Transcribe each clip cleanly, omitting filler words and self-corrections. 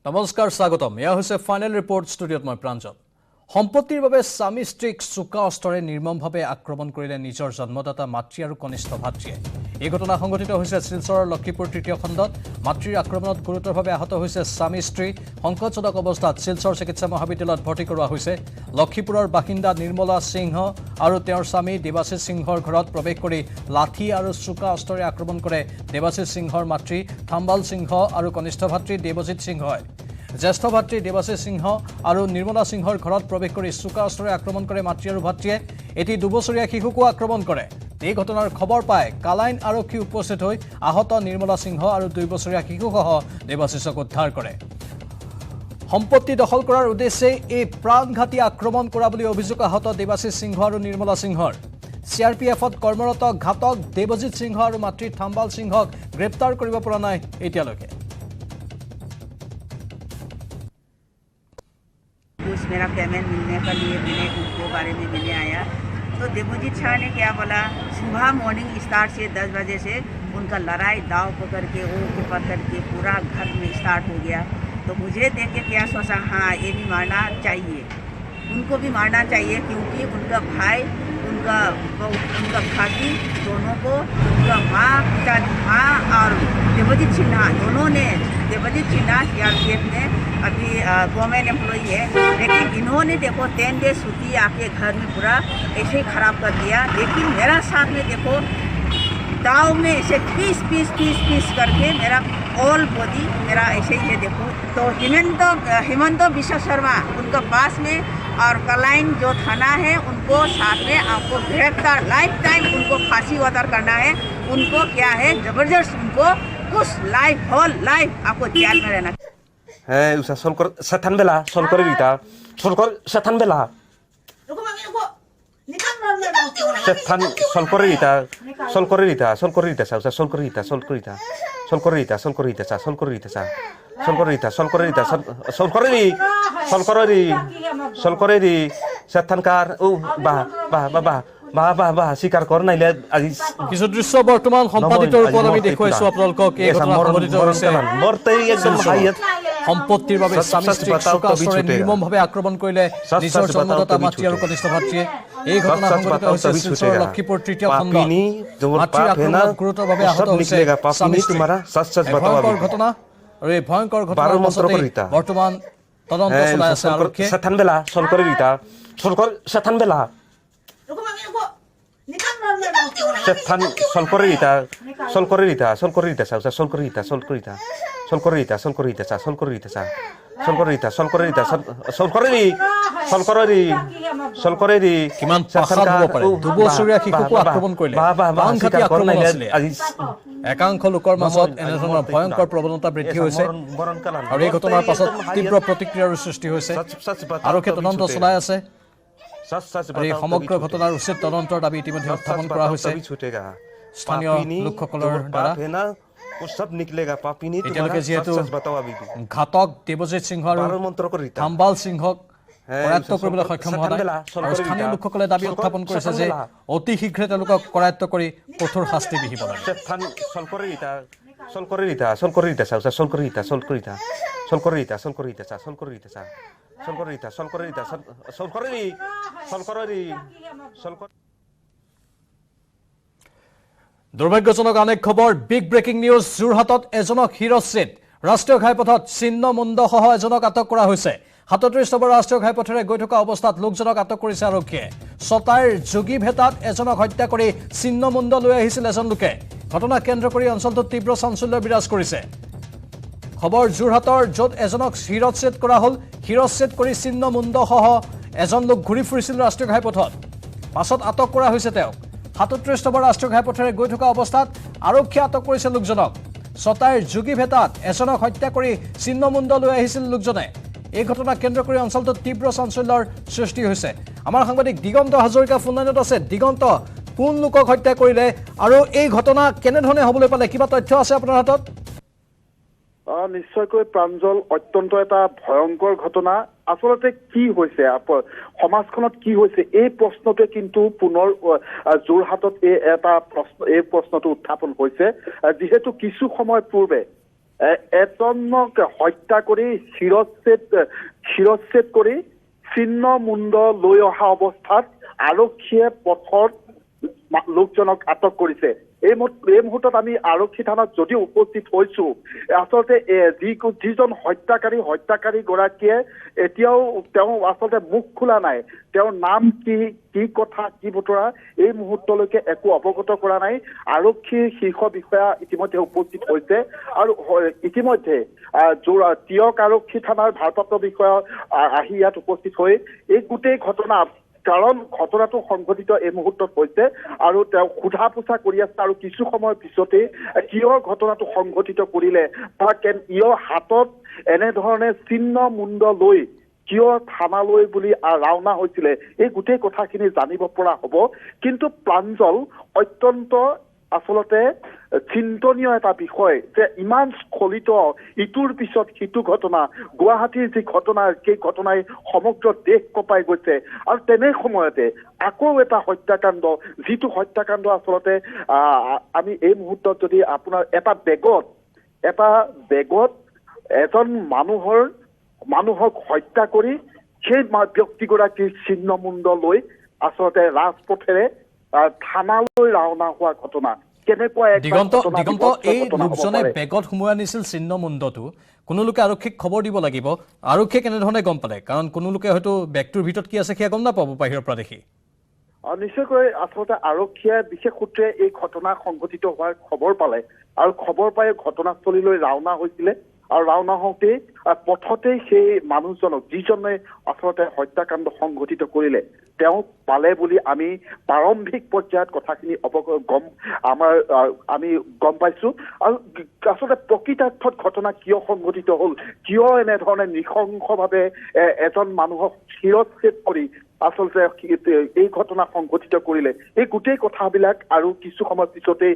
নমস্কাৰ স্বাগতম এয়া হৈছে ফাইনেল ৰিপৰ্ট ষ্টুডিঅ'ত মই প্ৰাঞ্জল সম্পত্তিৰ বাবে স্বামী স্ত্ৰীক চোকা অস্ত্ৰে নিৰ্মমভাৱে আক্ৰমণ কৰিলে নিজৰ জন্মদাতা মাতৃ আৰু কনিষ্ঠ ভাতৃয়ে এই ঘটনা সংঘটিত হৈছে শিলচৰৰ লক্ষীপুৰ তৃতীয় খণ্ডত মাতৃৰ আক্ৰমণত গুৰুতৰভাৱে আহত হৈছে স্বামী স্ত্ৰী সংকটজনক অৱস্থাত শিলচৰ চিকিৎসা মহাবিদ্যালয়ত ভৰ্তি কৰোৱা হৈছে লক্ষীপুৰৰ বাসিন্দা নিৰ্মলা সিংহ আৰু তেওঁৰ স্বামী দেৱাশিষ সিংহৰ ঘৰত প্ৰৱেশ কৰি লাঠি আৰু চোকা অস্ত্ৰে আক্ৰমণ কৰে দেৱাশিষ সিংহৰ মাতৃ থাম্বাল সিংহ আৰু কনিষ্ঠ ভাতৃ দেৱজিৎ সিংহই জ্যেষ্ঠ ভাতৃ দেৱাশিষ সিংহ আৰু নিৰ্মলা সিংহৰ ঘৰত প্ৰৱেশ কৰি চোকা অস্ত্ৰে আক্ৰমণ কৰে মাতৃ আৰু ভাতৃয়ে এটি 2 বছৰীয়া শিশুকো আক্ৰমণ কৰে এই ঘটনাৰ খবৰ পাই কালাইন আৰক্ষী উপস্থিত হৈ আহত নিৰ্মলা সিংহ আৰু 2 বছৰীয়া শিশুসহ দেৱাশিষক উদ্ধাৰ কৰে সম্পত্তি দখল কৰাৰ উদ্দেশ্যে এই প্ৰাণঘাতী আক্ৰমণ কৰা বুলি অভিযোগ আহত দেৱাশিষ সিংহ আৰু নিৰ্মলা সিংহৰ CRPFত কৰ্মৰত ঘাতক দেৱজিৎ সিংহ আৰু মাতৃ থাম্বাল সিংহক গ্ৰেপ্তাৰ কৰিব পৰা নাই এতিয়ালৈকে मेरा पेमेंट मिलने के लिए मैंने उनको बारे में मिलने आया तो देवजीत शाह ने क्या बोला सुबह मॉर्निंग स्टार्ट से 10 बजे से उनका लड़ाई दाव पकड़ के पकड़ के पूरा घर में स्टार्ट हो गया तो मुझे देख के क्या सोचा हाँ ये भी मारना चाहिए उनको भी मारना चाहिए क्योंकि उनका भाई उनका भाभी दोनों को उनका माँ और देवजीत सिन्हा दोनों ने देवजीत सिन्हा CRPF ने अभी गवर्नमेंट एम्प्लॉई है लेकिन इन्होंने देखो 10 डेज छुट्टी आके घर में पूरा ऐसे ही खराब कर दिया लेकिन मेरा साथ में देखो दाव में ऐसे पीस करके मेरा ऑल बॉडी मेरा ऐसे ही है देखो तो हेमंत विश्व शर्मा उनका पास में और कलाइन जो थाना है उनको साथ में आपको गिरफ्तार लाइफ टाइम उनको फांसी वादर करना है उनको क्या है जबरदस्त उनको कुछ लाइफ आपको जेल में रहना है उसा सोलकर सथान बेला सोलकर रीता सोलकर सथान बेला सथान सोलकर रीता सा उसा सोलकर री सथान कार ओ बा স্বীকাৰ কৰ নাইলে আজি কিছু দৃশ্য বৰ্তমান সম্পাদিত ৰূপত আমি দেখুৱাইছো আপোনালোকক এই ঘটনা সংঘটিত হৈছে মৰতেই একদম হাইয়াত সম্পত্তিৰ বাবে স্বামী স্ত্ৰীক চোকা অস্ত্ৰে নিৰ্মমভাৱে আক্ৰমণ কৰিলে নিজৰ জন্মদাতা মাতৃ আৰু কনিষ্ঠ ভাতৃয়ে এই ঘটনা সংঘটিত হৈছে শিলচৰৰ লক্ষীপুৰ তৃতীয় খণ্ডত মাতৃৰ আক্ৰমণত গুৰুতৰভাৱে আহত হৈছে স্বামী স্ত্ৰী ভয়ংকৰ ঘটনা আৰু এই ভয়ংকৰ ঘটনাৰ পাছতে বৰ্তমান তদন্ত চলাই আছে আৰক্ষীয়ে সথান বেলা সলকৰ ৰীতা সথান বেলা सथान सोलकर কিমান পাখাত হ'ব পাৰে দুবছৰীয়া শিশুকো আক্ৰমণ কৰিলে প্ৰাণঘাতী আক্ৰমণ আছিলে একাংশ লোকৰ মাজত এনেধৰণৰ ভয়ংকৰ প্ৰৱণতা বৃদ্ধি হৈছে আৰু এই ঘটনাৰ পাছত তীব্ৰ প্ৰতিক্ৰিয়াৰ সৃষ্টি হৈছে আৰক্ষীয়ে তদন্ত চলাই আছে এই সমগ্ৰ ঘটনাৰ উচিত তদন্তৰ দাবী ইতিমধ্যে উত্থাপন কৰা হৈছে স্থানীয় লোকসকলৰ দ্বাৰা এতিয়ালৈকে যিহেতু ঘাতক দেৱজিৎ সিংহ আৰু থাম্বাল সিংহক কৰায়ত্ব কৰিবলৈ সক্ষম হোৱা নাই আৰু স্থানীয় লোকসকলে দাবী উত্থাপন কৰিছে যে অতি শীঘ্ৰে তেওঁলোকক কৰায়ত্ব কৰি কঠোৰ শাস্তি বিহিব লাগে দুৰ্ভাগ্যজনক আন এক খবৰ বিগ ব্ৰেকিং নিউজ যোৰহাটত এজনক শিৰচ্ছেদ ৰাষ্ট্ৰীয় ঘাইপথত চিহ্ন মুণ্ডসহ এজনক আটক কৰা হৈছে 37 নম্বৰ ৰাষ্ট্ৰীয় ঘাইপথেৰে গৈ থকা অৱস্থাত লোকজনক আটক কৰিছে আৰক্ষীয়ে ছটাইৰ যোগী ভেটাত এজনক হত্যা কৰি চিহ্ন মুণ্ড লৈ আহিছিল এজন লোকে ঘটনা কেন্দ্ৰ কৰি অঞ্চলটোত তীব্ৰ চাঞ্চল্য বিৰাজ কৰিছে খবৰ যোৰহাটৰ য'ত এজনক শিৰচ্ছেদ কৰা হ'ল শিৰচ্ছেদ কৰি চিহ্ন মুণ্ডসহ এজন লোক ঘূৰি ফুৰিছিল ৰাষ্ট্ৰীয় ঘাইপথত পাছত আটক কৰা হৈছে তেওঁক 37 নম্বৰ ৰাষ্ট্ৰীয় ঘাইপথেৰে গৈ থকা অৱস্থাত আৰক্ষীয়ে আটক কৰিছে লোকজনক ছটাইৰ যোগী ভেটাত এজনক হত্যা কৰি চিহ্ন মুণ্ড লৈ আহিছিল লোকজনে এই ঘটনা কেন্দ্ৰ কৰি অঞ্চলটোত তীব্ৰ চাঞ্চল্যৰ সৃষ্টি হৈছে আমাৰ সাংবাদিক দিগন্ত হাজৰিকা ফোন লাইনত আছে দিগন্ত কোন লোকক হত্যা কৰিলে আৰু এই ঘটনা কেনেধৰণে হ'বলৈ পালে কিবা তথ্য আছে আপোনাৰ হাতত নিশ্চয়কৈ প্ৰাঞ্জল অত্যন্ত এটা ভয়ংকৰ ঘটনা আসলতে কি হৈছে সমাজখনত কি হৈছে এই প্ৰশ্নটো কিন্তু পুনৰ যোৰহাটত এই প্ৰশ্নটো উত্থাপন হৈছে যিহেতু কিছু সময় পূৰ্বে এজনক হত্যা কৰি শিৰচ্ছেদ কৰি ছিন্ন মুণ্ড লৈ অহা অৱস্থাত আৰক্ষীয়ে পথত লোকজনক আটক কৰিছে। এই মুহূৰ্তত আমি আৰক্ষী থানাত যদিও উপস্থিত হৈছো, আচলতে যিজন হত্যাকাৰী গৰাকীয়ে এতিয়াও তেওঁ আচলতে মুখ খোলা নাই। তেওঁৰ নাম কি কথা কি বতৰা এই মুহূৰ্তলৈকে একো অৱগত কৰা নাই। আৰক্ষীৰ শীৰ্ষ বিষয়া ইতিমধ্যে উপস্থিত হৈছে আৰু ইতিমধ্যে টিয়ক আৰক্ষী থানাৰ ভাৰপ্ৰাপ্ত বিষয়া আহি ইয়াত উপস্থিত হৈ এই গোটেই ঘটনাটো সংঘটিত এই মুহূৰ্তত হৈছে আৰু তেওঁ সোধা পোছা কৰি আছে আৰু কিছু সময়ৰ পিছতে কিয় ঘটনাটো সংঘটিত কৰিলে বা কিয় হাতত এনেধৰণে ছিন্ন মুণ্ড লৈ কিয় থানালৈ বুলি ৰাওনা হৈছিলে, এই গোটেই কথাখিনি জানিব পৰা হ'ব। কিন্তু প্ৰাঞ্জল, অত্যন্ত আচলতে চিন্তনীয় এটা বিষয় যে ইমান স্খলিত ইটোৰ পিছত সিটো ঘটনা, গুৱাহাটীৰ যি ঘটনা, সেই ঘটনাই সমগ্ৰ দেশ কঁপাই গৈছে আৰু তেনে সময়তে আকৌ এটা হত্যাকাণ্ড, যিটো হত্যাকাণ্ড আচলতে আমি এই মুহূৰ্তত যদি আপোনাৰ এটা বেগত এজন মানুহক হত্যা কৰি সেই ব্যক্তিগৰাকীৰ ছিন্ন মুণ্ড লৈ আচলতে ৰাজপথেৰে থানালৈ ৰাওনা হোৱা ঘটনা। দিগন্ত, এই লোকজনে বেগত সোমোৱাই আনিছিল ছিন্ন মুণ্ডটো, কোনো লোকে আৰক্ষীক খবৰ দিব লাগিব। আৰক্ষীয়ে কেনেধৰণে গম পালে? কাৰণ কোনো লোকে হয়তো বেগটোৰ ভিতৰত কি আছে সেয়া গম নাপাব বাহিৰৰ পৰা দেখি। নিশ্চয়কৈ আচলতে আৰক্ষীয়ে বিশেষ সূত্ৰে এই ঘটনা সংঘটিত হোৱাৰ খবৰ পালে আৰু খবৰ পাই ঘটনাস্থলীলৈ ৰাওনা হৈছিলে আৰু ৰাওনা হওঁতেই পথতেই সেই মানুহজনক, যিজনে আচলতে হত্যাকাণ্ড সংঘটিত কৰিলে, তেওঁক পালে বুলি আমি প্ৰাৰম্ভিক পৰ্যায়ত কথাখিনি আমি গম পাইছো। আৰু আচলতে প্ৰকৃতাৰ্থত ঘটনা কিয় সংঘটিত হ'ল, কিয় এনেধৰণে নৃশংসভাৱে এজন মানুহক শিৰচ্ছেদ কৰি আচলতে এই ঘটনা সংঘটিত কৰিলে, এই গোটেই কথাবিলাক আৰু কিছু সময়ৰ পিছতেই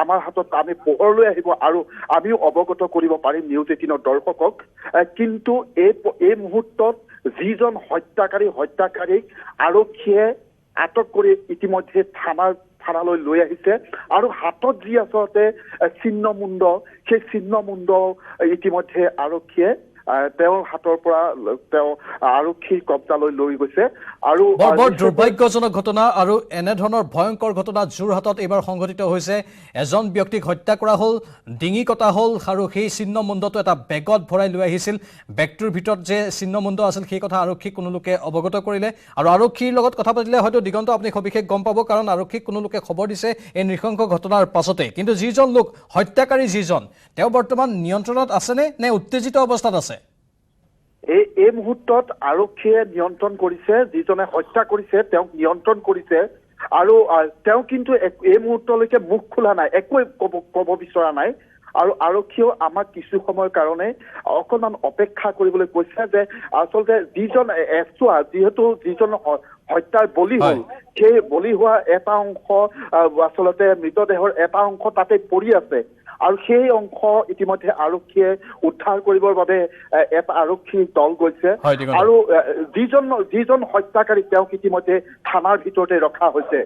আমাৰ হাতত আমি পোহৰলৈ আহিব আৰু আমিও অৱগত কৰিব পাৰিম নিউজ 18ৰ দৰ্শকক। কিন্তু এই মুহূৰ্তত যিজন হত্যাকাৰীক আৰক্ষীয়ে আটক কৰি ইতিমধ্যে থানালৈ লৈ আহিছে আৰু হাতত যি আচলতে ছিন্ন মুণ্ড, সেই ছিন্ন মুণ্ড ইতিমধ্যে আৰক্ষীয়ে তেওঁৰ হাতৰ পৰা তেওঁ আৰক্ষীৰ কব্জালৈ লৈ গৈছে। আৰু বৰ দুৰ্ভাগ্যজনক ঘটনা আৰু এনেধৰণৰ ভয়ংকৰ ঘটনা যোৰহাটত এইবাৰ সংঘটিত হৈছে। এজন ব্যক্তিক হত্যা কৰা হ'ল, ডিঙি কটা হ'ল আৰু সেই ছিন্ন মুণ্ডটো এটা বেগত ভৰাই লৈ আহিছিল। বেগটোৰ ভিতৰত যে ছিন্ন মুণ্ড আছিল সেই কথা আৰক্ষীক কোনো লোকে অৱগত কৰিলে আৰু আৰক্ষীৰ লগত কথা পাতিলে হয়তো দিগন্ত আপুনি সবিশেষ গম পাব, কাৰণ আৰক্ষীক কোনো লোকে খবৰ দিছে এই নৃশংস ঘটনাৰ পাছতে। কিন্তু যিজন লোক হত্যাকাৰী, তেওঁ বৰ্তমান নিয়ন্ত্ৰণত আছেনে নে উত্তেজিত অৱস্থাত আছে? এই মুহূৰ্তত আৰক্ষীয়ে নিয়ন্ত্ৰণ কৰিছে, যিজনে হত্যা কৰিছে তেওঁক নিয়ন্ত্ৰণ কৰিছে আৰু তেওঁ কিন্তু এই মুহূৰ্তলৈকে মুখ খোলা নাই, একোৱে ক'ব বিচৰা নাই। আৰু আৰক্ষীয়েও আমাক কিছু সময়ৰ কাৰণে অকণমান অপেক্ষা কৰিবলৈ কৈছে যে আচলতে যিজন যিজন হত্যাৰ বলি হ'ল, সেই বলি হোৱা এটা অংশ আচলতে মৃতদেহৰ এটা অংশ তাতে পৰি আছে আৰু সেই অংশ ইতিমধ্যে আৰক্ষীয়ে উদ্ধাৰ কৰিবৰ বাবে এটা আৰক্ষী দল গৈছে আৰু যিজন হত্যাকাৰী তেওঁক ইতিমধ্যে থানাৰ ভিতৰতে ৰখা হৈছে।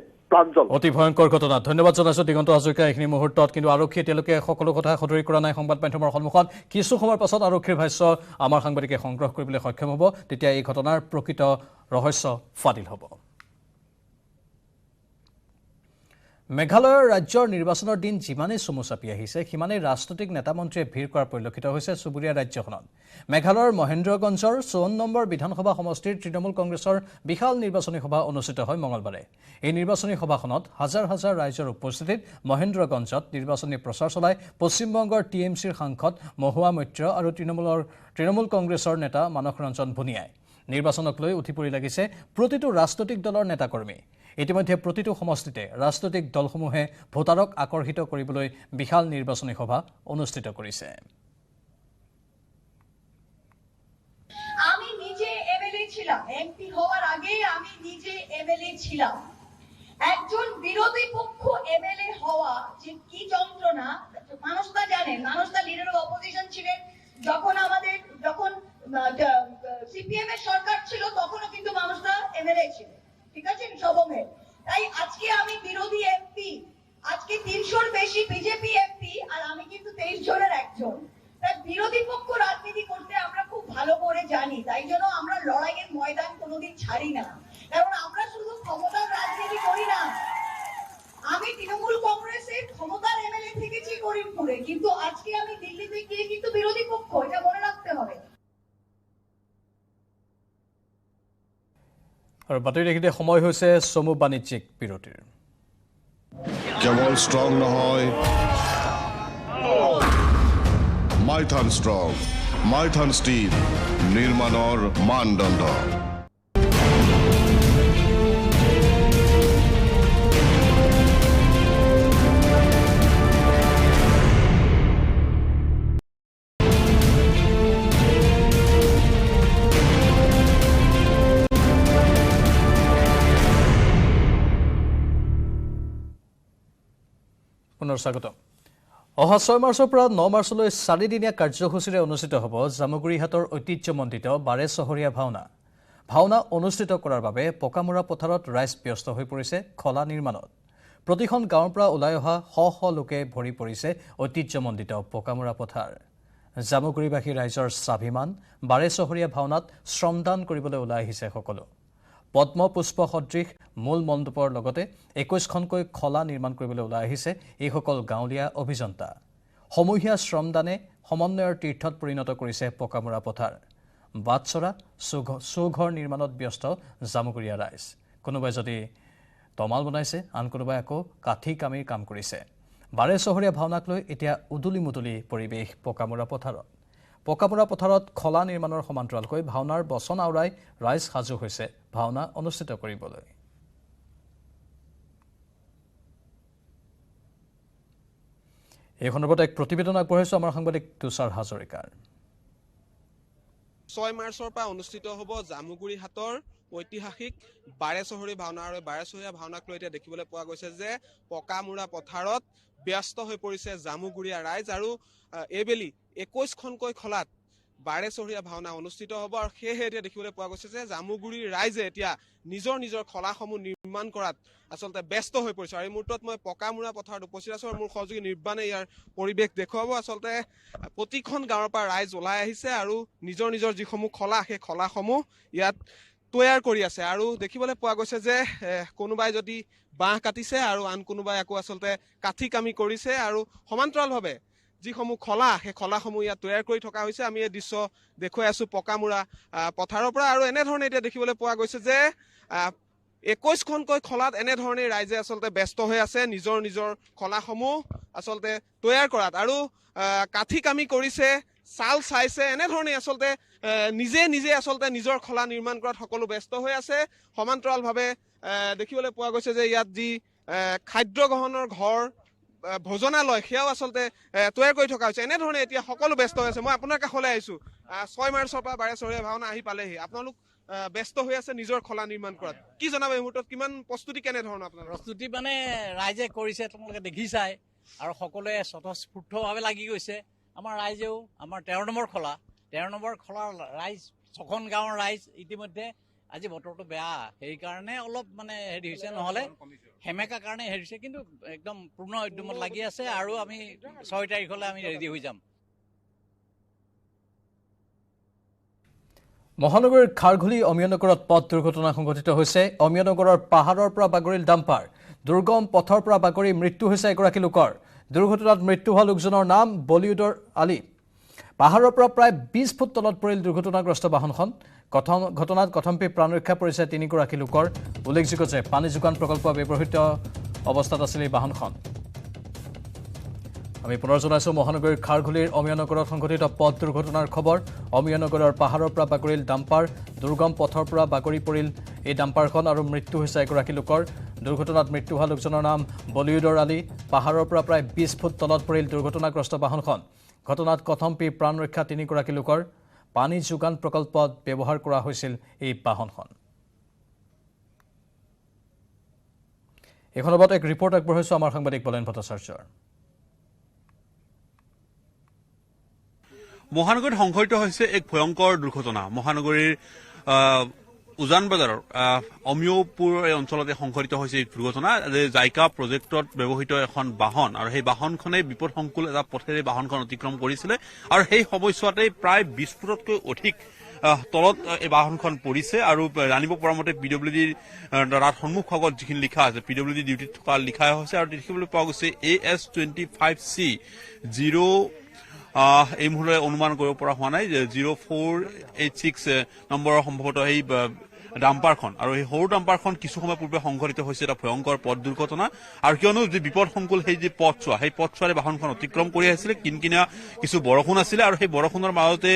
অতি ভয়ংকৰ ঘটনা। ধন্যবাদ জনাইছো দিগন্ত হাজৰিকা এইখিনি মুহূৰ্তত। কিন্তু আৰক্ষীয়ে তেওঁলোকে সকলো কথা সদৰি কৰা নাই সংবাদ মাধ্যমৰ সন্মুখত। কিছু সময়ৰ পাছত আৰক্ষীৰ ভাষ্য আমাৰ সাংবাদিকে সংগ্ৰহ কৰিবলৈ সক্ষম হ'ব, তেতিয়া এই ঘটনাৰ প্ৰকৃত ৰহস্য ফাদিল হ'ব। মেঘালয়ৰ ৰাজ্যৰ নিৰ্বাচনৰ দিন যিমানেই চমু চাপি আহিছে, সিমানেই ৰাজনৈতিক নেতা মন্ত্ৰীয়ে ভিৰ কৰা পৰিলক্ষিত হৈছে চুবুৰীয়া ৰাজ্যখনত। মেঘালয়ৰ মহেন্দ্ৰগঞ্জৰ 54 নম্বৰ বিধানসভা সমষ্টিৰ তৃণমূল কংগ্ৰেছৰ বিশাল নিৰ্বাচনী সভা অনুষ্ঠিত হয় মঙলবাৰে। এই নিৰ্বাচনী সভাখনত হাজাৰ হাজাৰ ৰাইজৰ উপস্থিতিত মহেন্দ্ৰগঞ্জত নিৰ্বাচনী প্ৰচাৰ চলাই পশ্চিমবংগৰ TMCৰ সাংসদ মহুৱা মৈত্ৰ আৰু তৃণমূল কংগ্ৰেছৰ নেতা মানস ৰঞ্জন ভুনিয়াই। নিৰ্বাচনক লৈ উঠি পৰি লাগিছে প্ৰতিটো ৰাজনৈতিক দলৰ নেতাকৰ্মী। ইতিমধ্যে প্ৰতিটো সমষ্টিতে ৰাজনৈতিক দলসমূহে ভোটাৰক আকৰ্ষিত কৰিবলৈ বিশাল নিৰ্বাচনী সভা অনুষ্ঠিত কৰিছে। আমি নিজে এমএলএ ছিলাম, এমপি হওয়ার আগে আমি নিজে এমএলএ ছিলাম। একজন বিরোধী পক্ষ এমএলএ হওয়া যে কি যন্ত্রণা মানুষটা জানেন। মানুষটা লিডার অফ অপোজিশন ছিলেন যখন সিপিএম এর সরকার ছিল, তখনও কিন্তু মানুষটা এমএলএ ছিল, ঠিক আছে সবঙ্গে। তাই আজকে আমি বিরোধী এমপি, আজকে 300-র বেশি বিজেপি এমপি আর আমি কিন্তু 23 জনের একজন। বিরোধী পক্ষ রাজনীতি করতে আমরা খুব ভালো করে জানি, তাই জন্য আমরা লড়াইয়ের ময়দান কোনোদিন ছাড়ি না, কারণ আমরা শুধু ক্ষমতার রাজনীতি করি না। আমি তৃণমূল কংগ্রেসের ক্ষমতার এমএলএ থেকেছি করিমপুরে, কিন্তু আজকে আমি দিল্লিতে গিয়ে কিন্তু বিরোধী পক্ষ, এটা মনে রাখতে হবে। আৰু বাতৰি দেখিতে সময় হৈছে চমু বাণিজ্যিক বিৰতিৰ। কেৱল ষ্ট্ৰং নহয়, মাইথান ষ্ট্ৰং, মাইথান ষ্টীল নিৰ্মাণৰ মানদণ্ড। পুনৰ স্বাগতম। অহা 6 মাৰ্চৰ পৰা 9 মাৰ্চলৈ 4দিনীয়া কাৰ্যসূচীৰে অনুষ্ঠিত হ'ব জামুগুৰিহাটৰ ঐতিহ্যমণ্ডিত 12 চহৰীয়া ভাওনা। ভাওনা অনুষ্ঠিত কৰাৰ বাবে পকামুৰা পথাৰত ৰাইজ ব্যস্ত হৈ পৰিছে খলা নিৰ্মাণত। প্ৰতিখন গাঁৱৰ পৰা ওলাই অহা শ লোকে ভৰি পৰিছে ঐতিহ্যমণ্ডিত পকামুৰা পথাৰ। জামুগুৰিবাসী ৰাইজৰ স্বাভিমান 12 চহৰীয়া ভাওনাত শ্ৰমদান কৰিবলৈ ওলাই আহিছে সকলো। পদ্ম পুষ্প সদৃশ মূল মণ্ডপৰ লগতে 21খনকৈ খলা নিৰ্মাণ কৰিবলৈ ওলাই আহিছে এইসকল গাঁৱলীয়া অভিযন্তা। সমূহীয়া শ্ৰমদানে সমন্বয়ৰ তীৰ্থত পৰিণত কৰিছে পকামুৰা পথাৰ। বাটচৰা চৌঘৰ নিৰ্মাণত ব্যস্ত জামুগুৰিয়া ৰাইজ। কোনোবাই যদি তমাল বনাইছে, আন কোনোবাই আকৌ কাঠি কামিৰ কাম কৰিছে। 12 চহৰীয়া ভাওনাক লৈ এতিয়া উদুলি মুদুলি পৰিৱেশ পকামুৰা পথাৰত। পকামুৰা পথাৰত খলা নিৰ্মাণৰ সমান্তৰালকৈ ভাওনাৰ বচন আওৰাই ৰাইজ সাজু হৈছে ভাওনা অনুষ্ঠিত কৰিবলৈ। এই সন্দৰ্ভত এক প্ৰতিবেদন আগবঢ়াইছো আমাৰ সাংবাদিক তুষাৰ হাজৰিকাৰ। 6 মাৰ্চৰ পৰা অনুষ্ঠিত হ'ব জামুগুৰিহাটৰ ঐতিহাসিক 12 চহৰীয়া ভাওনা। আৰু 12 চহৰীয়া ভাওনাক লৈ এতিয়া দেখিবলৈ পোৱা গৈছে যে পকামুৰা পথাৰত ব্যস্ত হৈ পৰিছে জামুগুৰিয়া ৰাইজ। আৰু এইবেলি 21খনকৈ খলাত 12 চহৰীয়া ভাওনা অনুষ্ঠিত হ'ব। আৰু সেয়েহে এতিয়া দেখিবলৈ পোৱা গৈছে যে জামুগুৰিৰ ৰাইজে এতিয়া নিজৰ নিজৰ খলাসমূহ নিৰ্মাণ কৰাত আচলতে ব্যস্ত হৈ পৰিছে। আৰু এই মুহূৰ্তত মই পকামুৰা পথাৰত উপস্থিত আছো আৰু মোৰ সহযোগী নিৰ্বাণে ইয়াৰ পৰিৱেশ দেখুৱাব। আচলতে প্ৰতিখন গাঁৱৰ পৰা ৰাইজ ওলাই আহিছে আৰু নিজৰ নিজৰ যিসমূহ খলা, সেই খলাসমূহ ইয়াত তৈয়াৰ কৰি আছে। আৰু দেখিবলৈ পোৱা গৈছে যে কোনোবাই যদি বাঁহ কাটিছে আৰু আন কোনোবাই আকৌ আচলতে কাঠি কামি কৰিছে। আৰু সমান্তৰালভাৱে যিসমূহ খলা, সেই খলাসমূহ ইয়াত তৈয়াৰ কৰি থকা হৈছে। আমি এই দৃশ্য দেখুৱাই আছো পকামুৰা পথাৰৰ পৰা। আৰু এনেধৰণে এতিয়া দেখিবলৈ পোৱা গৈছে যে 21খনকৈ খলাত এনেধৰণে ৰাইজে আচলতে ব্যস্ত হৈ আছে নিজৰ নিজৰ খলাসমূহ আচলতে তৈয়াৰ কৰাত। আৰু কাঠি কামি কৰিছে, চাল চাইছে, এনেধৰণে আচলতে নিজে নিজে আচলতে নিজৰ খলা নিৰ্মাণ কৰাত সকলো ব্যস্ত হৈ আছে। সমান্তৰালভাৱে দেখিবলৈ পোৱা গৈছে যে ইয়াত যি খাদ্য গ্ৰহণৰ ঘৰ, ভোজনালয়, সেয়াও আচলতে তৈয়াৰ কৰি থকা হৈছে। এনেধৰণে এতিয়া সকলো ব্যস্ত হৈ আছে। মই আপোনাৰ কাষলৈ আহিছো। 6 মাৰ্চৰ পৰা 12 চহৰীয়া ভাওনা আহি পালেহি, আপোনালোক ব্যস্ত হৈ আছে নিজৰ খলা নিৰ্মাণ কৰাত। কি জনাব এই মুহূৰ্তত, কিমান প্ৰস্তুতি কেনেধৰণৰ আপোনাৰ? প্ৰস্তুতি মানে ৰাইজে কৰিছে, তোমালোকে দেখিছাই, আৰু সকলোৱে স্বতঃস্ফূৰ্তভাৱে লাগি গৈছে। আমাৰ ৰাইজেও, আমাৰ 13 নম্বৰ খলা, 13 নম্বৰ খলাৰ ৰাইজ, 6খন গাঁৱৰ ৰাইজ ইতিমধ্যে, আজি বতৰটো বেয়া সেইকাৰণে অলপ মানে হেৰি হৈছে, নহ'লে সেমেকা কাৰণে হেৰি হৈছে, কিন্তু একদম পূৰ্ণ উদ্যমত লাগি আছে। আৰু আমি 6 তাৰিখলৈ আমি ৰেডি হৈ যাম। মহানগৰীৰ খাৰঘুলি অমিয়ানগৰত পথ দুৰ্ঘটনা সংঘটিত হৈছে। অমিয়ানগৰৰ পাহাৰৰ পৰা বাগৰিল ডাম্পাৰ। দুৰ্গম পথৰ পৰা বাগৰি মৃত্যু হৈছে এগৰাকী লোকৰ। দুৰ্ঘটনাত মৃত্যু হোৱা লোকজনৰ নাম বলিউডৰ আলী। পাহাৰৰ পৰা প্ৰায় 20 ফুট তলত পৰিল দুৰ্ঘটনাগ্ৰস্ত বাহনখন। ঘটনাত কথমপি প্ৰাণ ৰক্ষা পৰিছে 3গৰাকী লোকৰ। উল্লেখযোগ্য যে পানী যোগান প্ৰকল্প ব্যৱহৃত অৱস্থাত আছিল এই বাহনখন। আমি পুনৰ জনাইছো মহানগৰীৰ খাৰঘুলিৰ অমিয়ানগৰত সংঘটিত পথ দুৰ্ঘটনাৰ খবৰ। অমিয়ানগৰৰ পাহাৰৰ পৰা বাগৰিল ডাম্পাৰ। দুৰ্গম পথৰ পৰা বাগৰি পৰিল এই ডাম্পাৰখন আৰু মৃত্যু হৈছে এগৰাকী লোকৰ। দুৰ্ঘটনাত মৃত্যু হোৱা লোকজনৰ নাম বলিউডৰ আলী। পাহাৰৰ পৰা প্ৰায় 20 ফুট তলত পৰিল দুৰ্ঘটনাগ্ৰস্ত বাহনখন। ঘটনাত কথমপি প্ৰাণ ৰক্ষা 3গৰাকী লোকৰ। পানী যোগান প্ৰকল্পত ব্যৱহাৰ কৰা হৈছিল এই বাহনখন। এই সন্দৰ্ভত এক ৰিপৰ্ট আগবঢ়াইছো আমাৰ সাংবাদিক বলেন ভট্টাচাৰ্যৰ। মহানগৰীত সংঘটিত হৈছে এক ভয়ংকৰ দুৰ্ঘটনা। মহানগৰীৰ উজান বজাৰৰ অমিয়পুৰ এই অঞ্চলতে সংঘটিত হৈছে এই দুৰ্ঘটনা যে জাইকা প্ৰজেক্টত ব্যৱহৃত এখন বাহন আৰু সেই বাহনখনে বিপদসংকুল এটা পথেৰে বাহনখন অতিক্ৰম কৰিছিলে আৰু সেই সময়ছোৱাতে প্ৰায় 20 ফুটতকৈ অধিক তলত এই বাহনখন পৰিছে আৰু জানিব পৰা মতে PWDৰ তাত সন্মুখ ভাগত যিখিনি লিখা আছে PWD ডিউটিত থকা লিখা হৈছে আৰু দেখিবলৈ পোৱা গৈছে AS25C 0 এই মুহূৰ্তে অনুমান কৰিব পৰা হোৱা নাই যে 0486 নম্বৰৰ সম্ভৱতঃ এই ডাম্পাৰখন আৰু এই সৰু ডাম্পাৰখন কিছু সময় পূৰ্বে সংঘটিত হৈছে এটা ভয়ংকৰ পথ দুৰ্ঘটনা আৰু কিয়নো যে বিপদসংকুল সেই যে পথছোৱা সেই পথছোৱাৰে বাহনখন অতিক্ৰম কৰি আহিছিলে কিনকিনীয়া কিছু বৰষুণ আছিলে আৰু সেই বৰষুণৰ মাজতে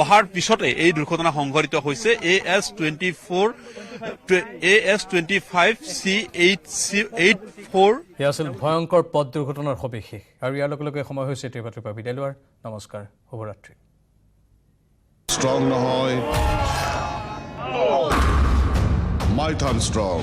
অহাৰ পিছতে এই দুৰ্ঘটনা সংঘটিত হৈছে AS25C84 এয়া আছিল ভয়ংকৰ পথ দুৰ্ঘটনাৰ সবিশেষ আৰু ইয়াৰ লগে লগে সময় হৈছে এই বাতৰিৰ পৰা বিদায় লোৱাৰ নমস্কাৰ শুভৰাত্ৰি ষ্ট্ৰং নহয় মাইথান ষ্ট্ৰং